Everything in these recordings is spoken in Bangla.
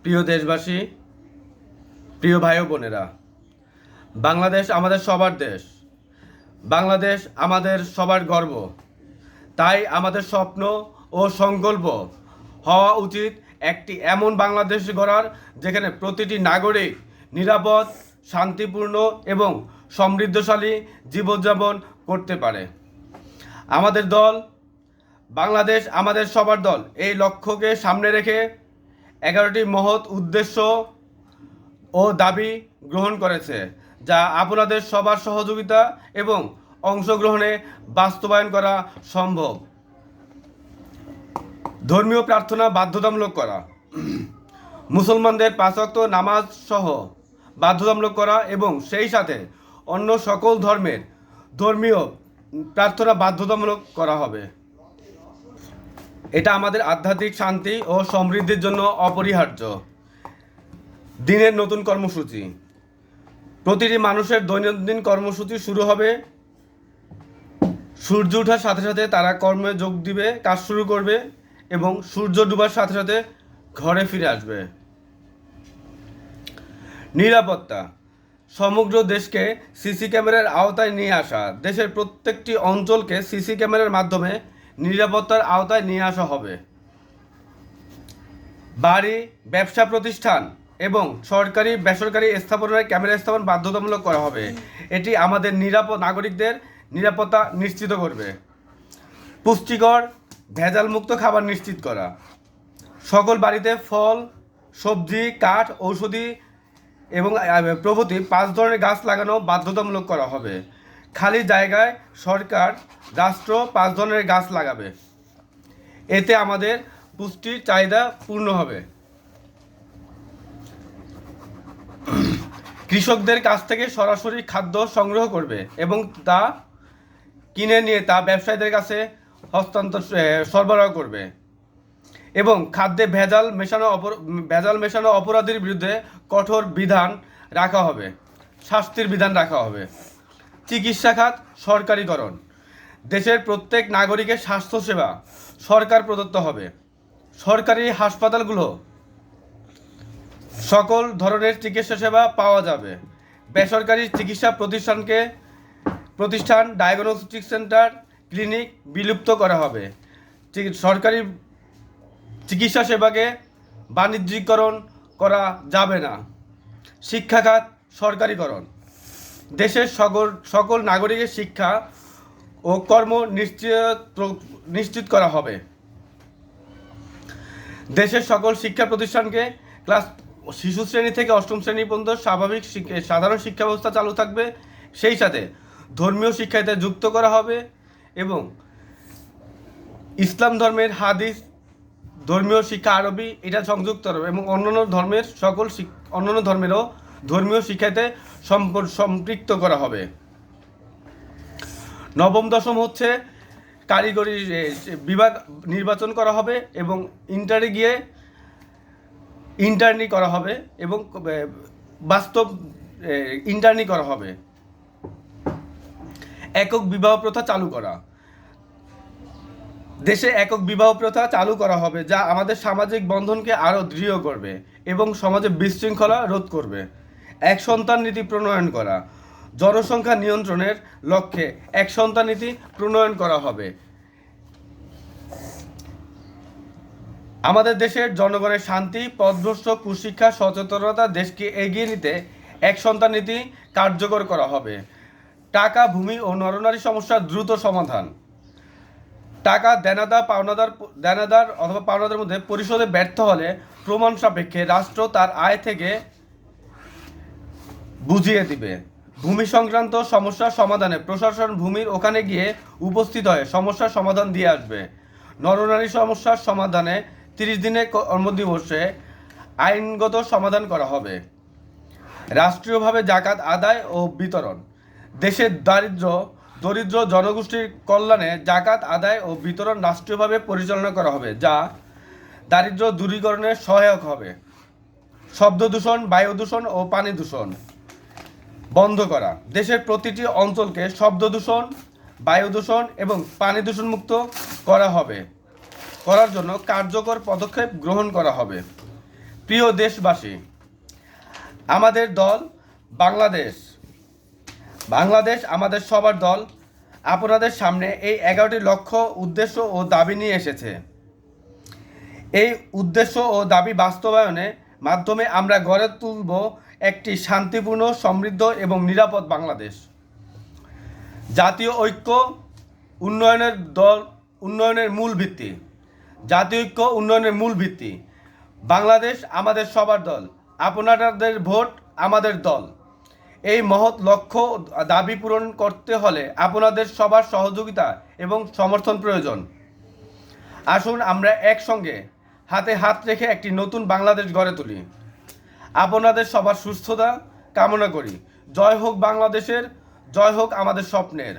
প্রিয় দেশবাসী, প্রিয় ভাই ও বোনেরা, বাংলাদেশ আমাদের সবার দেশ। বাংলাদেশ আমাদের সবার গর্ব। তাই আমাদের স্বপ্ন ও সংকল্প হওয়া উচিত একটি এমন বাংলাদেশ গড়ার যেখানে প্রতিটি নাগরিক নিরাপদ, শান্তিপূর্ণ এবং সমৃদ্ধশালী জীবনযাপন করতে পারে। আমাদের দল বাংলাদেশ আমাদের সবার দল এই লক্ষ্যকে সামনে রেখে 11টি মহৎ উদ্দেশ্য ও দাবি গ্রহণ করেছে, যা আপনাদের সবার সহযোগিতা এবং অংশগ্রহণে বাস্তবায়ন করা সম্ভব। ধর্মীয় প্রার্থনা বাধ্যতামূলক করা, মুসলমানদের 5 ওয়াক্ত নামাজ সহ বাধ্যতামূলক করা এবং সেই সাথে অন্য সকল ধর্মের ধর্মীয় প্রার্থনা বাধ্যতামূলক করা হবে। এটা আমাদের আধ্যাত্মিক শান্তি ও সমৃদ্ধির জন্য অপরিহার্য। দিনের নতুন কর্মসূচি, প্রতিটি মানুষের দৈনন্দিন কর্মসূচি শুরু হবে সূর্য ওঠার সাথে সাথে তারা কর্মে যোগ দিবে, কাজ শুরু করবে এবং সূর্য ডুবার সাথে সাথে ঘরে ফিরে আসবে। নিরাপত্তা, সমগ্র দেশকে সিসি ক্যামেরার আওতায় নিয়ে আসা। দেশের প্রত্যেকটি অঞ্চলকে সিসি ক্যামেরার মাধ্যমে নিরাপত্তার আওতায় নিয়ে আসা হবে। বাড়ি, ব্যবসা প্রতিষ্ঠান এবং সরকারি বেসরকারি স্থাপনায় ক্যামেরা স্থাপন বাধ্যতামূলক করা হবে। এটি আমাদের নাগরিকদের নিরাপত্তা নিশ্চিত করবে। পুষ্টিকর, ভেজালমুক্ত খাবার নিশ্চিত করা। সকল বাড়িতে ফল, সবজি, কাঠ, ঔষধি এবং প্রভৃতি 5 ধরনের গাছ লাগানো বাধ্যতামূলক করা হবে। খালি জায়গায় সরকার, রাষ্ট্র 5 ধরনের গাছ লাগাবে। এতে আমাদের পুষ্টির চাহিদা পূর্ণ হবে। কৃষকদের কাছ থেকে সরাসরি খাদ্য সংগ্রহ করবে এবং তা কিনে নিয়ে তা ব্যবসায়ীদের কাছে সরবরাহ করবে এবং খাদ্যে ভেজাল মেশানো অপরাধীর বিরুদ্ধে কঠোর বিধান রাখা হবে, শাস্তির বিধান রাখা হবে। চিকিৎসা খাত সরকারিকরণ, দেশের প্রত্যেক নাগরিকের স্বাস্থ্যসেবা সরকার প্রদত্ত হবে। সরকারি হাসপাতালগুলো সকল ধরনের চিকিৎসা সেবা পাওয়া যাবে। বেসরকারি চিকিৎসা প্রতিষ্ঠান, ডায়াগনস্টিক সেন্টার, ক্লিনিক বিলুপ্ত করা হবে। সরকারি চিকিৎসা সেবাকে বাণিজ্যিকরণ করা যাবে না। শিক্ষা খাত সরকারিকরণ, দেশের সকল নাগরিকের শিক্ষা ও কর্ম নিশ্চিত করা হবে। দেশের সকল শিক্ষা প্রতিষ্ঠানকে শিশু শ্রেণী থেকে 8ম শ্রেণী পর্যন্ত সাধারণ শিক্ষা ব্যবস্থা চালু থাকবে। সেই সাথে ধর্মীয় শিক্ষা এতে যুক্ত করা হবে এবং ইসলাম ধর্মের হাদিস, ধর্মীয় শিক্ষা আরবি এটা সংযুক্ত হবে এবং অন্যান্য ধর্মেরও ধর্মীয় শিক্ষাতে সম্পৃক্ত করা হবে। 9ম 10ম হচ্ছে কারিগরি বিভাগ নির্বাচন করা হবে এবং ইন্টারে গিয়ে ইন্টার্নি করা হবে এবং বাস্তব ইন্টার্নি করা হবে। একক বিবাহ প্রথা চালু করা, দেশে একক বিবাহ প্রথা চালু করা হবে যা আমাদের সামাজিক বন্ধনকে আরও দৃঢ় করবে এবং সমাজে বিশৃঙ্খলা রোধ করবে। 1 সন্তান নীতি প্রণয়ন করা, জনসংখ্যা নিয়ন্ত্রণের লক্ষ্যে 1 সন্তান নীতি প্রণয়ন করা হবে। আমাদের দেশের জনগণের শান্তি, পথভ্রষ্ট, কুশিক্ষা, সচেতনতা দেশকে এগিয়ে নিতে 1 সন্তান নীতি কার্যকর করা হবে। টাকা, ভূমি ও নরনারী সমস্যার দ্রুত সমাধান। টাকা দেনাদার অথবা পাওনাদার মধ্যে পরিশোধে ব্যর্থ হলে প্রমাণ সাপেক্ষে রাষ্ট্র তার আয় থেকে বুঝিয়ে দিবে। ভূমি সংক্রান্ত সমস্যার সমাধানে প্রশাসন ভূমির ওখানে গিয়ে উপস্থিত হয়ে সমস্যার সমাধান দিয়ে আসবে। নরনারী সমস্যার সমাধানে 30 দিনের কর্মদিবসে আইনগত সমাধান করা হবে। রাষ্ট্রীয়ভাবে জাকাত আদায় ও বিতরণ, দেশের দরিদ্র জনগোষ্ঠীর কল্যাণে জাকাত আদায় ও বিতরণ রাষ্ট্রীয়ভাবে পরিচালনা করা হবে, যা দারিদ্র্য দূরীকরণে সহায়ক হবে। শব্দ দূষণ, বায়ু দূষণ ও পানি দূষণ বন্ধ করা, দেশের প্রতিটি অঞ্চলকে শব্দ দূষণ, বায়ু দূষণ এবং পানি দূষণ মুক্ত করার জন্য কার্যকর পদক্ষেপ গ্রহণ করা হবে। প্রিয় দেশবাসী, আমাদের দল বাংলাদেশ বাংলাদেশ আমাদের সবার দল আপনাদের সামনে এই 11টি লক্ষ্য, উদ্দেশ্য ও দাবি নিয়ে এসেছে। এই উদ্দেশ্য ও দাবি বাস্তবায়নের মাধ্যমে আমরা গড়ে তুলব একটি শান্তিপূর্ণ, সমৃদ্ধ এবং নিরাপদ বাংলাদেশ। জাতীয় ঐক্য উন্নয়নের মূল ভিত্তি। জাতীয় ঐক্য উন্নয়নের মূল ভিত্তি। বাংলাদেশ আমাদের সবার দল, আপনাদের ভোট আমাদের দল। এই মহৎ লক্ষ্য দাবি পূরণ করতে হলে আপনাদের সবার সহযোগিতা এবং সমর্থন প্রয়োজন। আসুন আমরা একসঙ্গে হাতে হাত রেখে একটি নতুন বাংলাদেশ গড়ে তুলি। আপনাদের সবার সুস্থতা কামনা করি। জয় হোক বাংলাদেশের, জয় হোক আমাদের স্বপ্নের।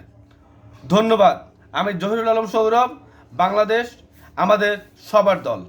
ধন্যবাদ। আমি জহিরুল আলম সৌরভ। বাংলাদেশ আমাদের সবার দল।